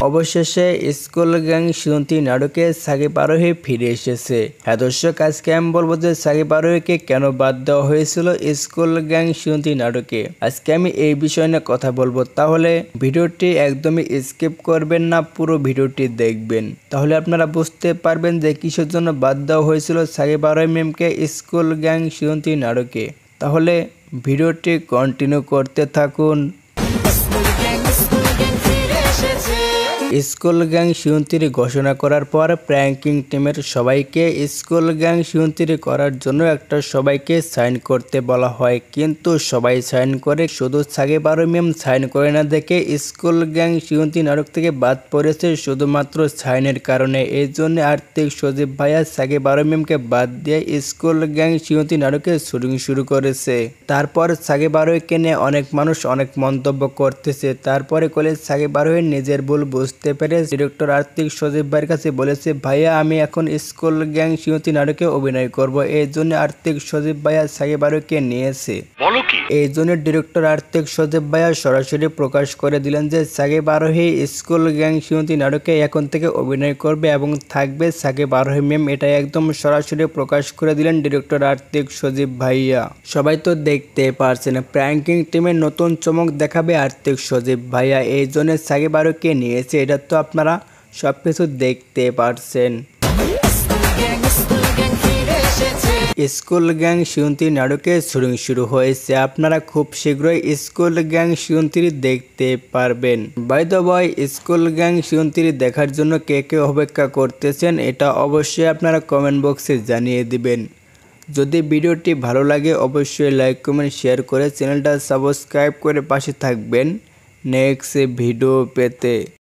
অবশেষে school gang season 3 নাটকে সাকিব আরোহী ফিরে এসেছে। হ্যাঁ দর্শক, আজকে আমি বলবো যে সাকিব আরোহীকে কেন বাদ দেওয়া হয়েছিল স্কুল গ্যাং সিজন 3 নাটকে। আজকে আমি এই বিষয় নিয়ে কথা বলবো, তাহলে ভিডিওটি একদমই স্কিপ করবেন না, পুরো ভিডিওটি দেখবেন। তাহলে আপনারা বুঝতে পারবেন যে কিসের জন্য বাদ দেওয়া হয়েছিল সাকিব আরোহী ম্যামকে স্কুল গ্যাং সিজন 3 নাটকে। তাহলে ভিডিওটি কন্টিনিউ করতে থাকুন। স্কুল গ্যাং সিজন 3 ঘোষণা করার পর প্র্যাঙ্কিং টিমের সবাইকে স্কুল গ্যাং সিজন 3 করার জন্য একটা সবাইকে সাইন করতে বলা হয়, কিন্তু সবাই সাইন করে, শুধু সাকিব আরোহী ম্যাম সাইন করে না দেখে স্কুল গ্যাং সিজন 3 নাটক থেকে বাদ পড়েছে শুধুমাত্র সাইনের কারণে। এই জন্য আর্থিক সজীব ভাইয়া সাকিব আরোহী ম্যামকে বাদ দিয়ে স্কুল গ্যাং সিজন 3 নাটকে শুটিং শুরু করেছে। তারপর সাকিব আরোহীকে নিয়ে অনেক মানুষ অনেক মন্তব্য করতেছে। তারপরে কলেজ সাকিব আরোহী নিজের ভুল বুঝতে পেরে ডিরেক্টর আর্থিক সজীব ভাইয়ের কাছে বলেছে, ভাইয়া আমি এখন স্কুল গ্যাং সিজন 3 নাটকে অভিনয় করব। এই জন্য আর্থিক সজীব ভাইয়া সাকিব আরোহীকে নিয়েছে। এই জন্য ডিরেক্টর আর্থিক সজীব ভাইয়া সরাসরি প্রকাশ করে দিলেন যে সাকিব আরোহী স্কুল গ্যাং সিজন 3 নাটকে এখন থেকে অভিনয় করবে এবং থাকবে সাকিব আরোহী ম্যাম। এটা একদম সরাসরি প্রকাশ করে দিলেন ডিরেক্টর আর্থিক সজীব ভাইয়া। সবাই তো দেখতে পারছেন প্র্যাঙ্কিং টিমের নতুন চমক দেখাবে আর্থিক সজীব ভাইয়া, এই জন্য সাকিব আরোহীকে নিয়েছে। এটা তো আপনারা সবকিছু দেখতে পারছেন। স্কুল গ্যাং সিজন 3 নাটকে শুটিং শুরু হয়েছে। আপনারা খুব শীঘ্রই স্কুল গ্যাং সিজন 3 দেখতে পারবেন। By the way, school gang season 3 দেখার জন্য কে কে অপেক্ষা করতেছেন এটা অবশ্যই আপনারা কমেন্ট বক্সে জানিয়ে দিবেন। যদি ভিডিওটি ভালো লাগে অবশ্যই লাইক কমেন্ট শেয়ার করে চ্যানেলটা সাবস্ক্রাইব করে পাশে থাকবেন নেক্সট ভিডিও পেতে।